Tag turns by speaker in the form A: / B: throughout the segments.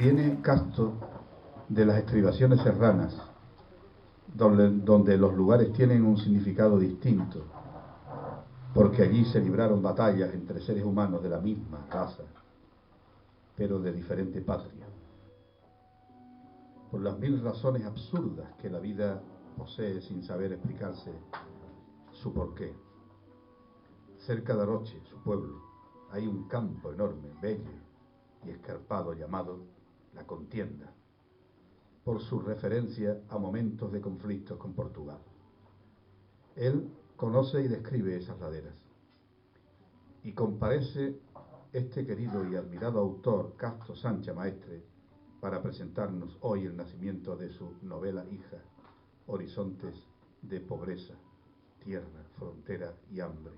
A: Viene Casto de las estribaciones serranas, donde los lugares tienen un significado distinto, porque allí se libraron batallas entre seres humanos de la misma raza, pero de diferente patria, por las mil razones absurdas que la vida posee sin saber explicarse su porqué. Cerca de Aroche, su pueblo, hay un campo enorme, bello y escarpado llamado La Contienda, por su referencia a momentos de conflictos con Portugal. Él conoce y describe esas laderas, y comparece este querido y admirado autor, Casto Sancha Maestre, para presentarnos hoy el nacimiento de su novela hija, Horizontes de pobreza, tierra, frontera y hambre.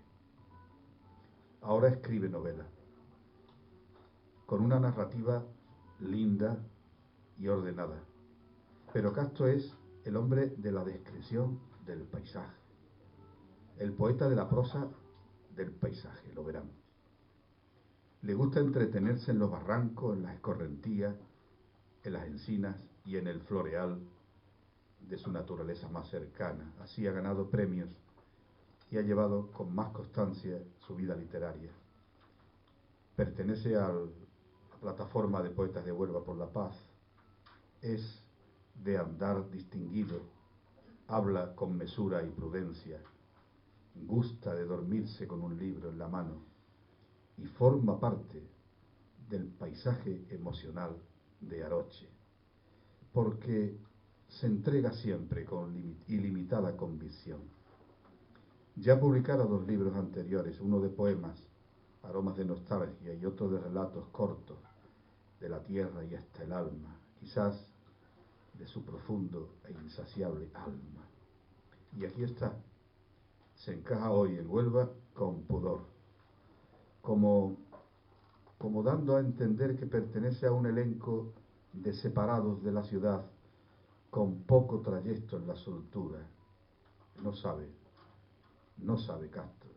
A: Ahora escribe novela, con una narrativa linda y ordenada, pero Casto es el hombre de la descripción del paisaje, el poeta de la prosa del paisaje, lo verán. Le gusta entretenerse en los barrancos, en las escorrentías, en las encinas y en el floreal de su naturaleza más cercana. Así ha ganado premios y ha llevado con más constancia su vida literaria. Pertenece a la plataforma de poetas de Huelva por la Paz. Es de andar distinguido, habla con mesura y prudencia, gusta de dormirse con un libro en la mano y forma parte del paisaje emocional de Aroche, porque se entrega siempre con ilimitada convicción. Ya publicara 2 libros anteriores, uno de poemas, Aromas de nostalgia, y otro de relatos cortos, de la tierra y hasta el alma, quizás de su profundo e insaciable alma. Y aquí está, se encaja hoy en Huelva con pudor, como dando a entender que pertenece a un elenco de separados de la ciudad, con poco trayecto en la soltura. No sabe Casto,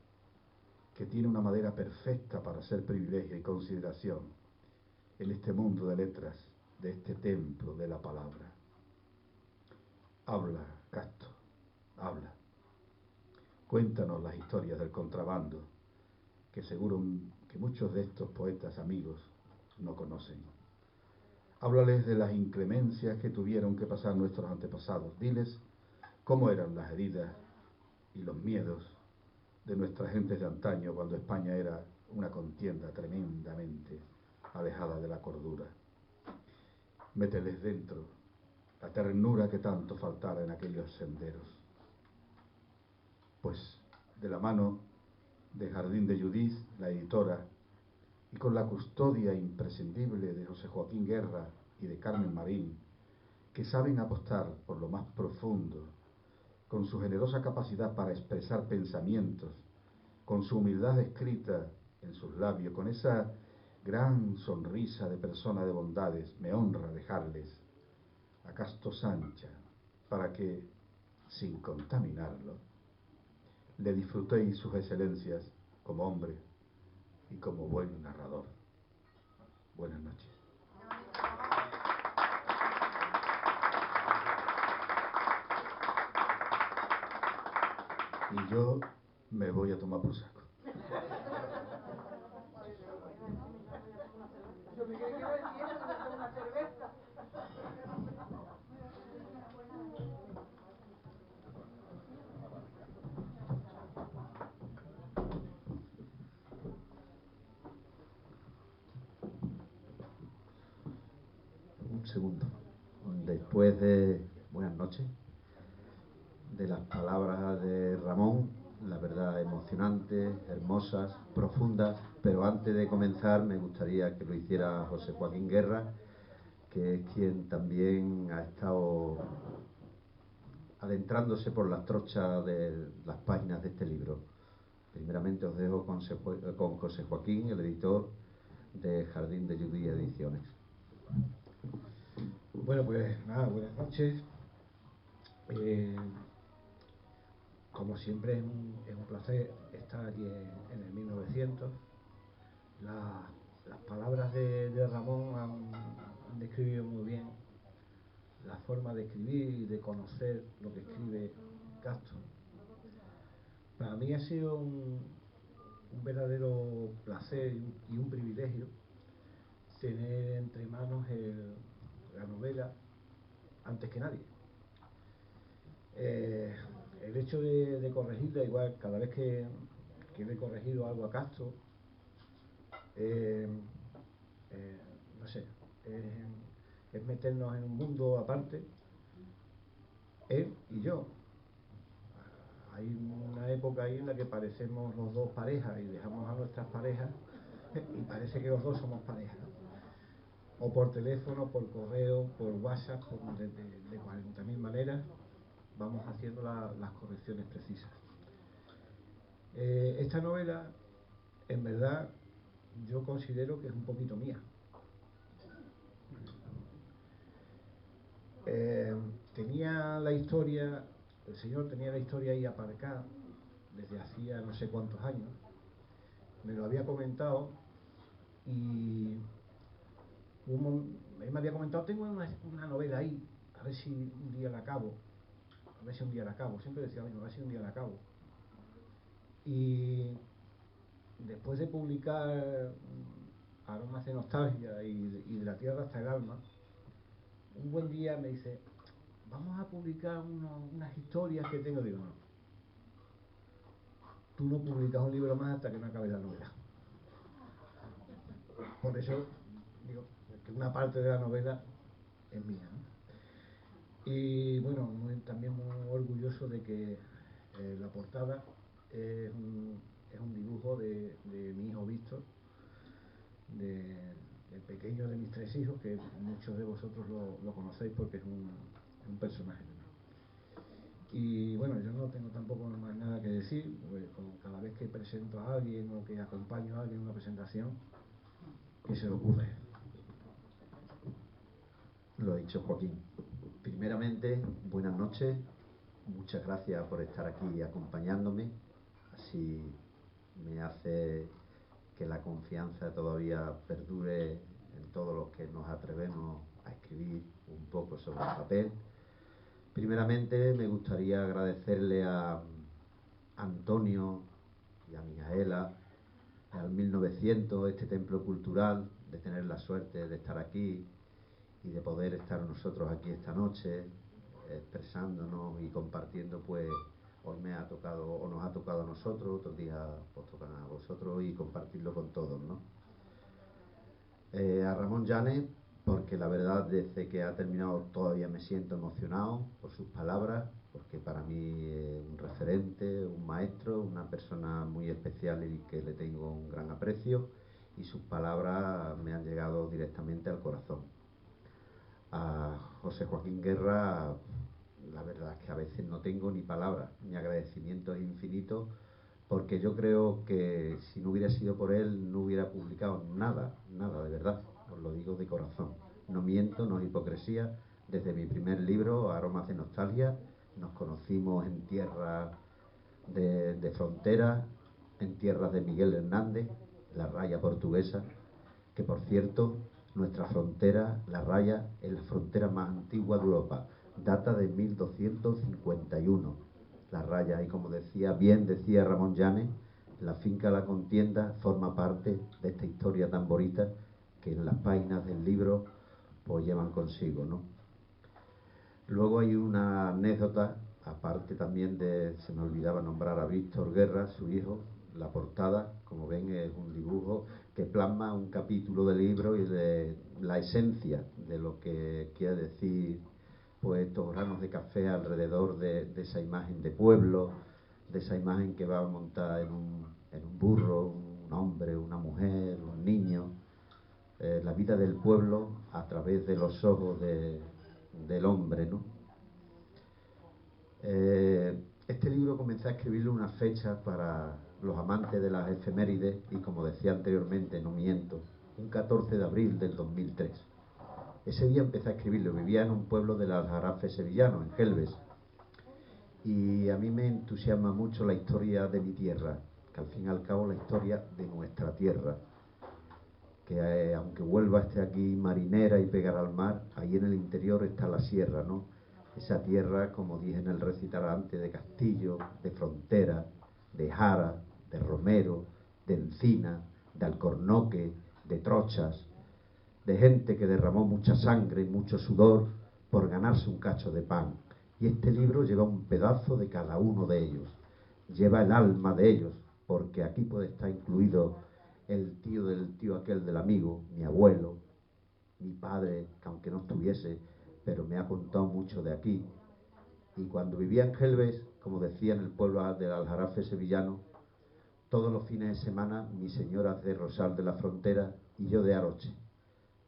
A: que tiene una madera perfecta para ser privilegio y consideración en este mundo de letras, de este templo de la palabra. Habla, Casto, habla. Cuéntanos las historias del contrabando, que seguro que muchos de estos poetas amigos no conocen. Háblales de las inclemencias que tuvieron que pasar nuestros antepasados. Diles cómo eran las heridas y los miedos de nuestra gente de antaño, cuando España era una contienda tremendamente alejada de la cordura. Mételes dentro la ternura que tanto faltara en aquellos senderos. Pues de la mano de Jardín de Judith, la editora, y con la custodia imprescindible de José Joaquín Guerra y de Carmen Marín, que saben apostar por lo más profundo, con su generosa capacidad para expresar pensamientos, con su humildad escrita en sus labios, con esa gran sonrisa de persona de bondades, me honra dejarles a Casto Sancha, para que, sin contaminarlo, le disfrutéis sus excelencias como hombre y como buen narrador. Buenas noches. Y yo me voy a tomar por saco.
B: Un segundo. Después de buenas noches, de las palabras de Ramón, la verdad emocionantes, hermosas, profundas, pero antes de comenzar me gustaría que lo hiciera José Joaquín Guerra, que es quien también ha estado adentrándose por las trochas de las páginas de este libro. Primeramente os dejo con José Joaquín, el editor de Jardín de Judith Ediciones.
C: Bueno, pues nada, buenas noches. Como siempre es un placer estar aquí en el 1900. Las palabras de Ramón describido muy bien la forma de escribir y de conocer lo que escribe Castro. Para mí ha sido un verdadero placer y un privilegio tener entre manos la novela antes que nadie. El hecho de corregirla, igual cada vez que le he corregido algo a Castro, no sé, es meternos en un mundo aparte, él y yo. Hay una época ahí en la que parecemos los dos parejas y dejamos a nuestras parejas y parece que los dos somos pareja, ¿no? O por teléfono, por correo, por WhatsApp, de 40.000 maneras vamos haciendo las correcciones precisas. Esta novela, en verdad, yo considero que es un poquito mía. Tenía la historia, el señor tenía la historia ahí aparcada desde hacía no sé cuántos años, me lo había comentado y él me había comentado, tengo una novela ahí, a ver si un día la acabo, siempre decía, bueno, a ver si un día la acabo. Y después de publicar Aromas de Nostalgia y de la Tierra hasta el Alma, un buen día me dice, vamos a publicar unas historias que tengo. Digo, no, tú no publicas un libro más hasta que no acabes la novela. Por eso digo que una parte de la novela es mía, ¿no? Y bueno, también muy orgulloso de que la portada es un dibujo de mi hijo Víctor, el pequeño de mis 3 hijos, que muchos de vosotros lo conocéis porque es un personaje. Y bueno, yo no tengo tampoco más nada que decir, pues, cada vez que presento a alguien o que acompaño a alguien en una presentación, que se le ocurre.
B: Lo ha dicho Joaquín. Primeramente, buenas noches, muchas gracias por estar aquí acompañándome, así me hace que la confianza todavía perdure en todos los que nos atrevemos a escribir un poco sobre el papel. Primeramente me gustaría agradecerle a Antonio y a Mijaela, al 1900, este templo cultural, de tener la suerte de estar aquí y de poder estar nosotros aquí esta noche expresándonos y compartiendo. Pues hoy me ha tocado o nos ha tocado a nosotros, otros días os tocan a vosotros, y compartirlo con todos, ¿no? A Ramón Llanes, porque la verdad desde que ha terminado todavía me siento emocionado por sus palabras, porque para mí es un referente, un maestro, una persona muy especial y que le tengo un gran aprecio, y sus palabras me han llegado directamente al corazón. A José Joaquín Guerra, la verdad es que a veces no tengo ni palabras, mi agradecimiento es infinito, porque yo creo que si no hubiera sido por él no hubiera publicado nada, de verdad, os lo digo de corazón, no miento, no es hipocresía. Desde mi primer libro, Aromas de Nostalgia, nos conocimos en tierras de frontera, en tierras de Miguel Hernández, la raya portuguesa, que por cierto, nuestra frontera, la raya, es la frontera más antigua de Europa, data de 1251. La raya, y como bien decía Ramón Llanes, la finca La Contienda forma parte de esta historia tan bonita que en las páginas del libro pues llevan consigo, ¿no? Luego hay una anécdota, aparte también se me olvidaba nombrar a Víctor Guerra, su hijo. La portada, como ven, es un dibujo que plasma un capítulo del libro y de la esencia de lo que quiere decir pues estos granos de café alrededor de esa imagen de pueblo, de esa imagen que va montada en un burro, un hombre, una mujer, un niño, la vida del pueblo a través de los ojos del hombre, ¿no? Este libro comencé a escribirlo una fecha para los amantes de las efemérides y, como decía anteriormente, no miento, un 14 de abril del 2003. Ese día empecé a escribirlo. Vivía en un pueblo del Aljarafe sevillano, en Gelbes, y a mí me entusiasma mucho la historia de mi tierra, que al fin y al cabo la historia de nuestra tierra, que aunque Huelva esté aquí marinera y pegada al mar, ahí en el interior está la sierra, ¿no? Esa tierra, como dije en el recital antes, de castillo, de frontera, de jara, de romero, de encina, de alcornoque, de trochas, de gente que derramó mucha sangre y mucho sudor por ganarse un cacho de pan. Y este libro lleva un pedazo de cada uno de ellos, lleva el alma de ellos, porque aquí puede estar incluido el tío del tío aquel del amigo, mi abuelo, mi padre, que aunque no estuviese, pero me ha contado mucho de aquí. Y cuando vivía en Gelbes, como decía, en el pueblo del Aljarafe sevillano, todos los fines de semana mi señora de Rosal de la Frontera y yo de Aroche.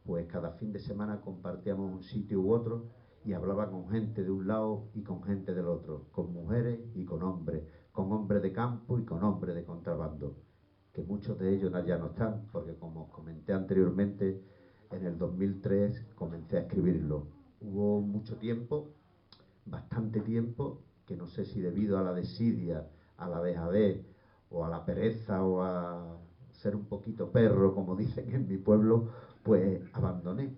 B: Pues cada fin de semana compartíamos un sitio u otro y hablaba con gente de un lado y con gente del otro, con mujeres y con hombres de campo y con hombres de contrabando, que muchos de ellos ya no están, porque como os comenté anteriormente, en el 2003 comencé a escribirlo. Hubo mucho tiempo, bastante tiempo, que no sé si debido a la desidia, a la dejadez, o a la pereza, o a ser un poquito perro, como dicen en mi pueblo, pues abandoné.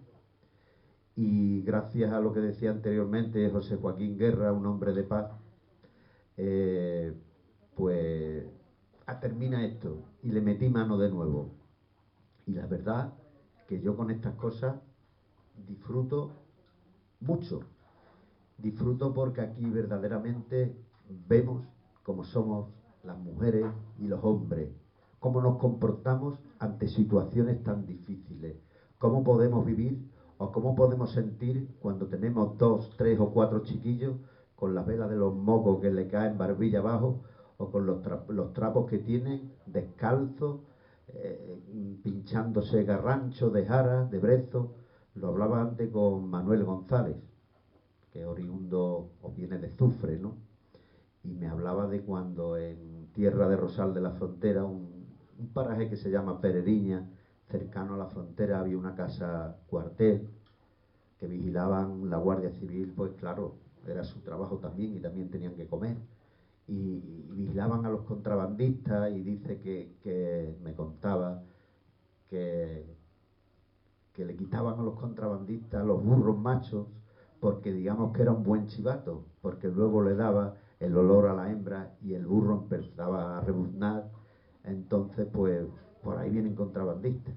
B: Y gracias a lo que decía anteriormente José Joaquín Guerra, un hombre de paz, eh, pues termina esto y le metí mano de nuevo. Y la verdad que yo con estas cosas disfruto mucho. Disfruto porque aquí verdaderamente vemos cómo somos las mujeres y los hombres, cómo nos comportamos ante situaciones tan difíciles, cómo podemos vivir o cómo podemos sentir cuando tenemos 2, 3 o 4 chiquillos con las velas de los mocos que le caen barbilla abajo o con los trapos que tienen descalzos, pinchándose garrancho de jara, de brezo. Lo hablaba antes con Manuel González, que es oriundo o viene de Zufre, ¿no? Y me hablaba de cuando en tierra de Rosal de la Frontera, un paraje que se llama Pereriña, cercano a la frontera, había una casa cuartel que vigilaban la Guardia Civil, pues claro, era su trabajo también y también tenían que comer. Y vigilaban a los contrabandistas y dice que me contaba que, que le quitaban a los contrabandistas los burros machos porque digamos que era un buen chivato, porque luego le daba el olor a la hembra y el burro empezaba a rebuznar, entonces pues por ahí vienen contrabandistas.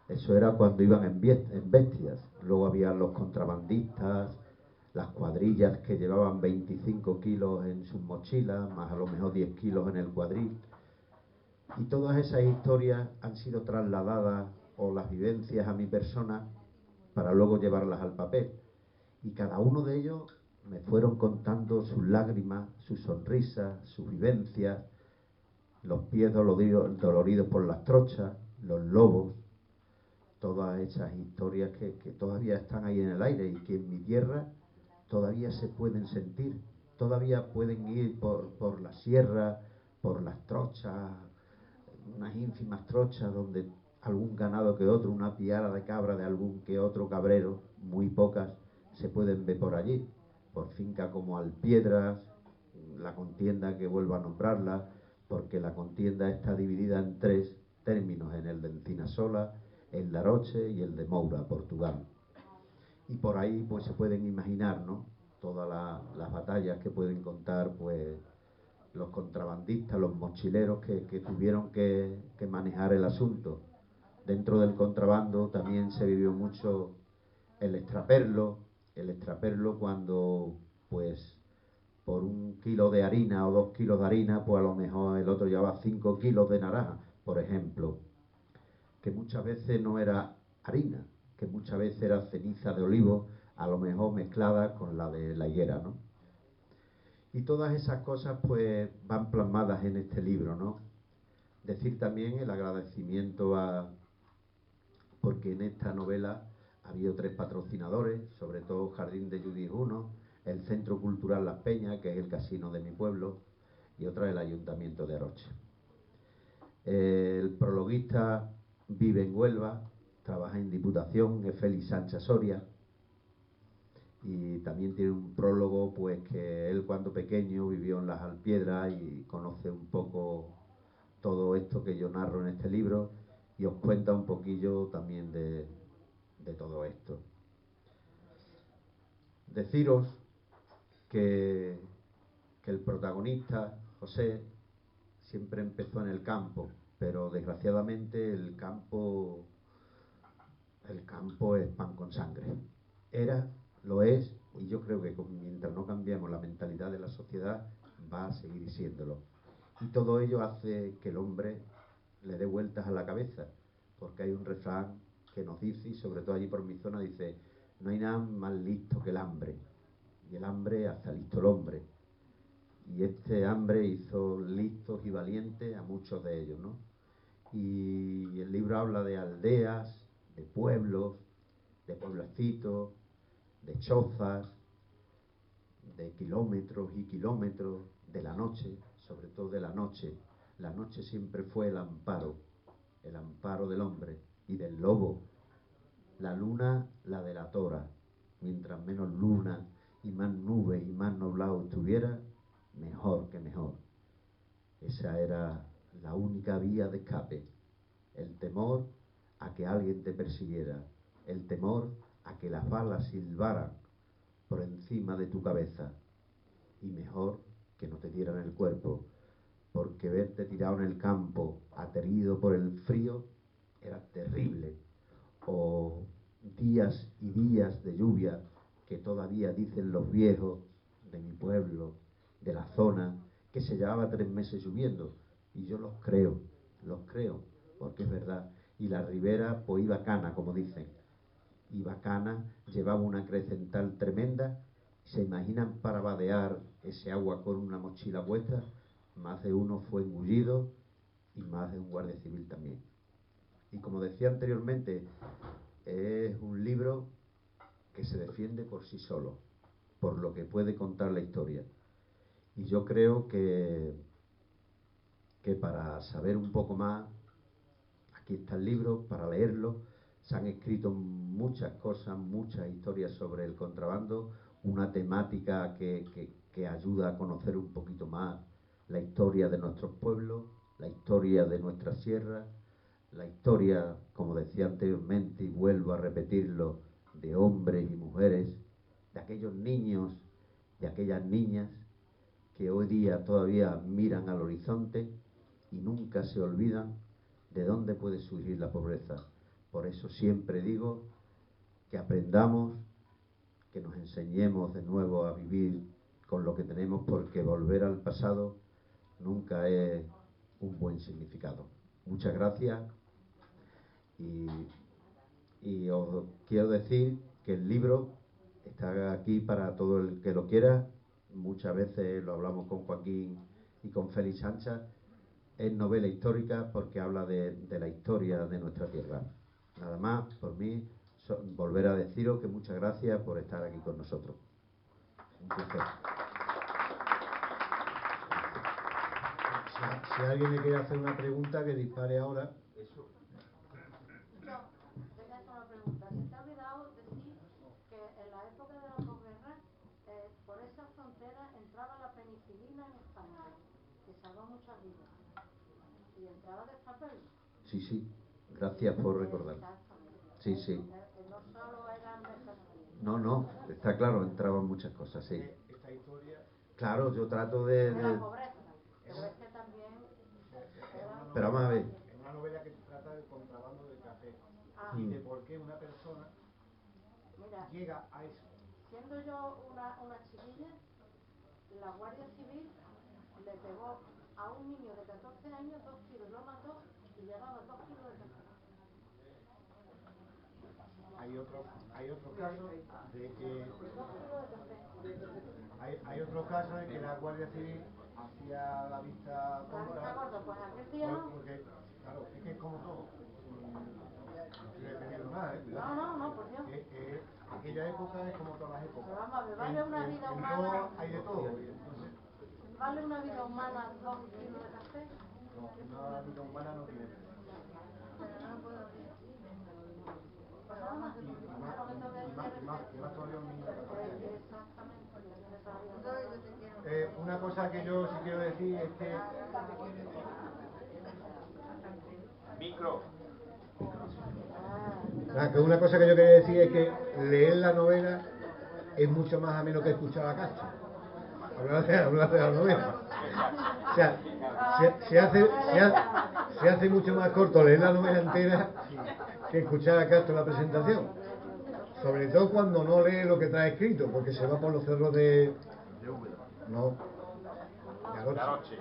B: Eso era cuando iban en bestias. Luego había los contrabandistas, las cuadrillas que llevaban 25 kilos en sus mochilas, más a lo mejor 10 kilos en el cuadril. Y todas esas historias han sido trasladadas, o las vivencias, a mi persona para luego llevarlas al papel. Y cada uno de ellos me fueron contando sus lágrimas, sus sonrisas, sus vivencias, los pies doloridos por las trochas, los lobos, todas esas historias que todavía están ahí en el aire y que en mi tierra todavía se pueden sentir, todavía pueden ir por la sierra, por las trochas, unas ínfimas trochas donde algún ganado que otro, una piara de cabra de algún que otro cabrero, muy pocas, se pueden ver por allí, por finca como Alpiedras, la contienda que vuelvo a nombrarla, porque la contienda está dividida en 3 términos, en el de Encinasola, el de Aroche y el de Moura, Portugal. Y por ahí pues se pueden imaginar, ¿no?, todas las batallas que pueden contar pues los contrabandistas, los mochileros que tuvieron que manejar el asunto. Dentro del contrabando también se vivió mucho el extraperlo cuando pues por 1 kilo de harina o 2 kilos de harina, pues a lo mejor el otro llevaba 5 kilos de naranja, por ejemplo, que muchas veces no era harina, que muchas veces era ceniza de olivo, a lo mejor mezclada con la de la higuera, ¿no? Y todas esas cosas pues van plasmadas en este libro, ¿no? Decir también el agradecimiento porque en esta novela ha habido 3 patrocinadores, sobre todo Jardín de Judith 1, el Centro Cultural Las Peñas, que es el casino de mi pueblo, y otra el Ayuntamiento de Aroche. El prologuista vive en Huelva, trabaja en Diputación, es Félix Sánchez Soria, y también tiene un prólogo pues que él cuando pequeño vivió en las Alpiedras y conoce un poco todo esto que yo narro en este libro, y os cuenta un poquillo también de todo esto. Deciros que el protagonista, José, siempre empezó en el campo, pero desgraciadamente el campo es pan con sangre. Era, lo es, y yo creo que mientras no cambiemos la mentalidad de la sociedad, va a seguir siéndolo. Y todo ello hace que el hombre le dé vueltas a la cabeza, porque hay un refrán que nos dice, y sobre todo allí por mi zona, dice: no hay nada más listo que el hambre, y el hambre hace listo el hombre. Y este hambre hizo listos y valientes a muchos de ellos, ¿no? Y el libro habla de aldeas, de pueblos, de pueblecitos, de chozas, de kilómetros y kilómetros, de la noche, sobre todo de la noche. La noche siempre fue el amparo del hombre y del lobo. La luna la delatora. Mientras menos luna y más nubes y más nublado estuviera, mejor que mejor. Esa era la única vía de escape. El temor a que alguien te persiguiera, el temor a que las balas silbaran por encima de tu cabeza, y mejor que no te dieran el cuerpo, porque verte tirado en el campo, aterido por el frío, era terrible. O días y días de lluvia que todavía dicen los viejos de mi pueblo, de la zona, que se llevaba 3 meses lloviendo, y yo los creo, porque es verdad. Y la ribera pues iba cana, como dicen, iba cana, llevaba una crecental tremenda. ¿Se imaginan para vadear ese agua con una mochila puesta? Más de uno fue engullido, y más de un guardia civil también. Y como decía anteriormente, es un libro que se defiende por sí solo, por lo que puede contar la historia. Y yo creo que para saber un poco más, aquí está el libro, para leerlo. Se han escrito muchas cosas, muchas historias sobre el contrabando, una temática que ayuda a conocer un poquito más la historia de nuestros pueblos, la historia de nuestras sierras, la historia, como decía anteriormente, y vuelvo a repetirlo, de hombres y mujeres, de aquellos niños y aquellas niñas que hoy día todavía miran al horizonte y nunca se olvidan de dónde puede surgir la pobreza. Por eso siempre digo que aprendamos, que nos enseñemos de nuevo a vivir con lo que tenemos, porque volver al pasado nunca es un buen significado. Muchas gracias. Y os quiero decir que el libro está aquí para todo el que lo quiera. Muchas veces lo hablamos con Joaquín y con Félix Sancha. Es novela histórica porque habla de la historia de nuestra tierra. Nada más, por mí, volver a deciros que muchas gracias por estar aquí con nosotros. Un placer.
C: Si alguien le quiere hacer una pregunta, que dispare ahora.
D: Una pregunta. Se te ha olvidado decir que en la época de la posguerra, por esa frontera entraba la penicilina en España, que salvó muchas vidas. Y entraba de papel.
B: Sí, gracias por recordarlo. Sí.
D: No solo eran mercancías.
B: No, está claro, entraban muchas cosas, sí.
C: Esta historia...
B: Claro, yo trato de
D: la pobreza, pero es que también...
B: Pero vamos a ver.
C: Es una novela que trata del contrabando del café y de por qué una persona llega a eso.
D: Siendo yo una chiquilla, la Guardia Civil le pegó a un niño de 14 años 2 kilos, lo mató y llevaba 2 kilos de café.
C: Hay otro caso de que... Hay otro caso en que la Guardia Civil hacía la vista gorda,
D: pues aquel día no.
C: Porque, claro, es que es como todo. No estoy defendiendo nada, ¿eh?
D: No, por Dios.
C: Aquella época es como todas las épocas.
D: Pero vamos a ver, vale una vida humana.
C: Hay de todo. Y entonces,
D: ¿vale una vida humana 2 kilos de café?
C: No, una vida humana no tiene. Una cosa que yo sí quiero decir es que...
E: Micro.
C: Que una cosa que yo quería decir es que leer la novela es mucho más ameno que escuchar a Castro. Hablar de la novela. O sea, se hace mucho más corto leer la novela entera que escuchar a Castro en la presentación. Sobre todo cuando no lee lo que trae escrito, porque se va por los cerros de... No. De Aroche.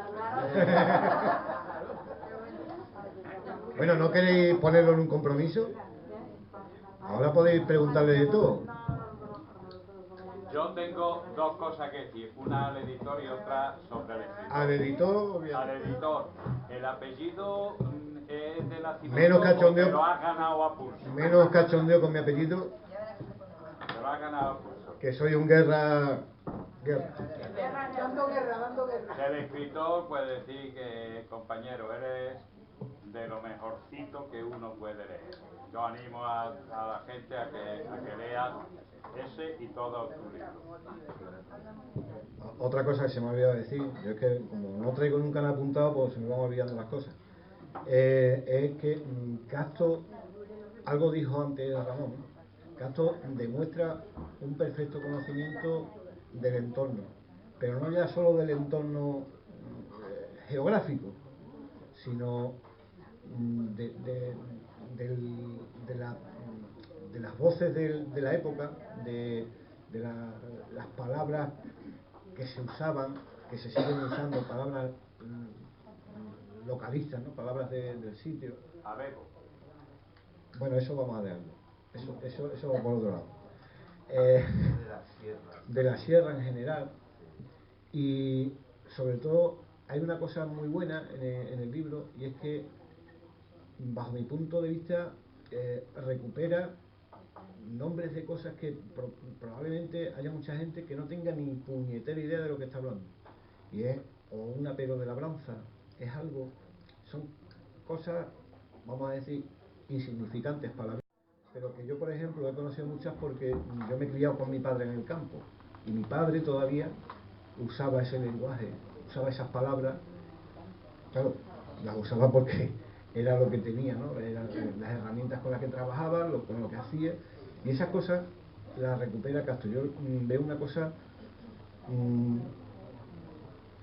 C: Bueno, ¿no queréis ponerlo en un compromiso? Ahora podéis preguntarle de todo.
E: Yo tengo dos cosas que decir, una al editor y otra sobre el escritor.
C: ¿Al editor?
E: Al editor. El apellido es de nacimiento.
C: Menos cachondeo.
E: Lo has ganado a pulso.
C: Menos cachondeo con mi apellido.
E: Te lo has ganado a pulso.
C: Que soy un guerra.
D: Dando guerra.
E: Ser escritor puede decir que, compañero, eres de lo mejorcito que uno puede leer. Yo animo a la gente a que lea ese y todos tus libros.
C: Otra cosa que se me ha olvidado decir, yo es que como no traigo nunca nada apuntado, pues se me van olvidando las cosas. Es que Castro, algo dijo antes Ramón, Castro demuestra un perfecto conocimiento del entorno, pero no ya solo del entorno geográfico, sino de las voces de la época, de las palabras que se usaban, que se siguen usando, palabras localistas, ¿no? Palabras del sitio.
E: Abebo.
C: Bueno, eso vamos a dejarlo. Eso va por otro lado. De la sierra en general. Y sobre todo hay una cosa muy buena en el libro, y es que bajo mi punto de vista recupera nombres de cosas que probablemente haya mucha gente que no tenga ni puñetera idea de lo que está hablando, y es o un apego de labranza, es algo, son cosas, vamos a decir, insignificantes para la vida, pero que yo, por ejemplo, he conocido muchas porque yo me he criado con mi padre en el campo, y mi padre todavía usaba ese lenguaje, usaba esas palabras. Claro, las usaba porque era lo que tenía, ¿no? Eran las herramientas con las que trabajaba, con lo que hacía, y esas cosas las recupera Castro. Yo veo una cosa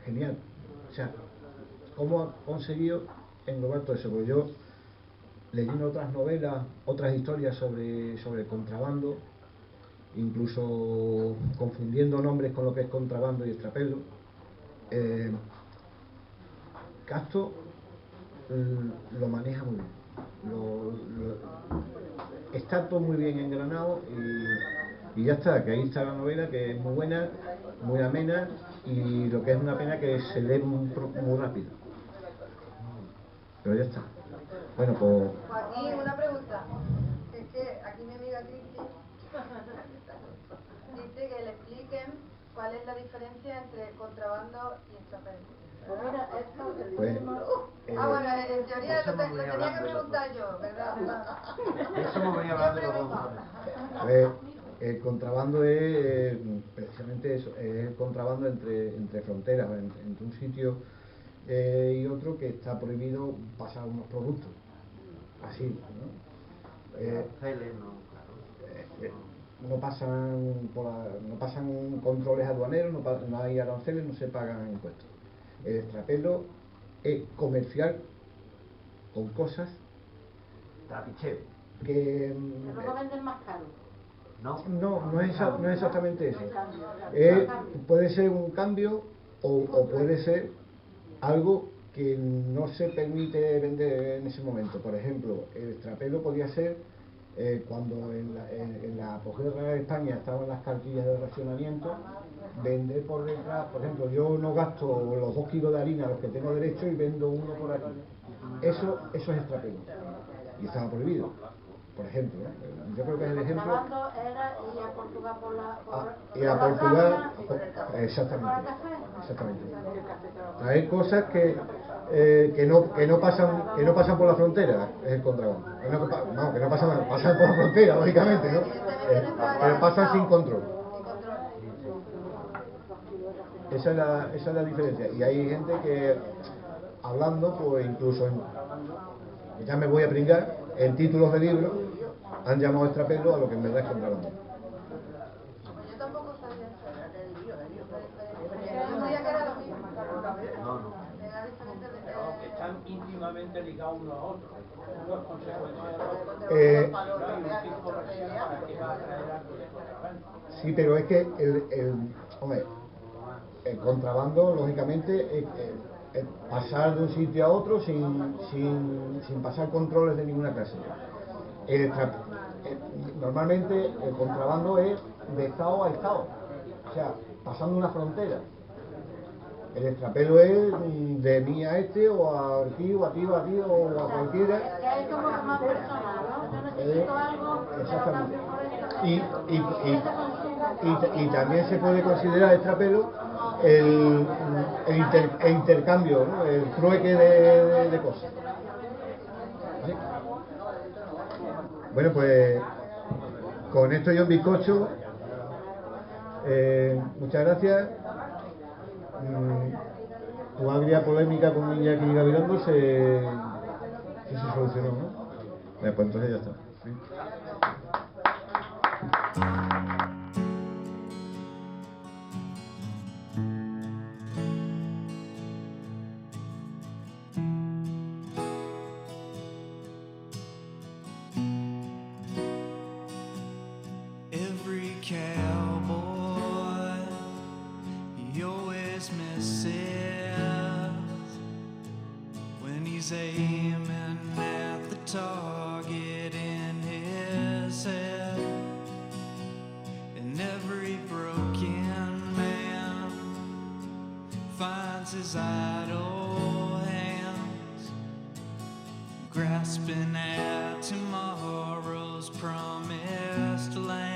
C: genial, o sea, cómo ha conseguido englobar todo eso. Porque yo, leyendo otras novelas, otras historias sobre el contrabando, incluso confundiendo nombres con lo que es contrabando y extrapelo, Castro lo maneja muy bien, está todo muy bien engranado, y ya está, que ahí está la novela, que es muy buena, muy amena, y lo que es una pena que se lee muy rápido, pero ya está. Bueno, pues
F: Joaquín, una pregunta, es que aquí mi amiga Cristi dice que le expliquen cuál es la diferencia entre contrabando y extrapelo.
D: Pues mira, esto
C: Pues,
F: bueno, en teoría lo tenía que preguntar yo, ¿verdad?
B: Eso me venía hablando de los dos.
C: pues, el contrabando es precisamente eso, es el contrabando entre fronteras, entre un sitio y otro, que está prohibido pasar unos productos, así, ¿no? No pasan controles aduaneros, no hay aranceles, no se pagan impuestos. El extrapelo es comercial con cosas
B: Trapicheo.
C: que
D: lo venden más caro.
C: no es exactamente eso. Puede ser un cambio o puede ser algo que no se permite vender en ese momento. Por ejemplo, el extrapelo podía ser cuando en la posguerra de España estaban las cartillas de racionamiento, vender por detrás. Por ejemplo, yo no gasto los 2 kilos de harina a los que tengo derecho y vendo uno por aquí. Eso es extrapelo, y estaba prohibido, por ejemplo, ¿no? Yo creo que es el ejemplo.
D: Contrabando era ir a Portugal
C: Ir a Portugal, exactamente. Traer cosas que no pasan por la frontera, es el contrabando. Que no pasan por la frontera, lógicamente, ¿no? Pero pasan sin control. Esa es la diferencia. Y hay gente que, hablando, pues incluso ya me voy a pringar, en títulos de libros, han llamado extrapelo a lo que en verdad es contrabando.
F: Pues yo tampoco sabía eso. Yo sabía que era lo mismo. Era diferente de
G: que están íntimamente ligados unos a otros, no es consecuencia.
C: Sí, pero es que el contrabando, lógicamente, es pasar de un sitio a otro sin pasar controles de ninguna clase. Normalmente el contrabando es de estado a estado, o sea, pasando una frontera. El extrapelo es de mí a este, o a ti, o a ti, o a ti, o a cualquiera.
D: Ya es como más personal, ¿no? Yo necesito algo, te lo cambio por esto.
C: Y también se puede considerar extrapelo el intercambio, ¿no? El trueque de cosas. ¿Sí? Bueno, pues con esto y un bizcocho, muchas gracias. Tu agria polémica con Iñaki Gabilondo se solucionó, ¿no? Pues entonces ya está. ¿Sí?
H: Every cowboy, he always misses when he's aiming at the target in his head. And every broken man finds his idle hands grasping at tomorrow's promised land.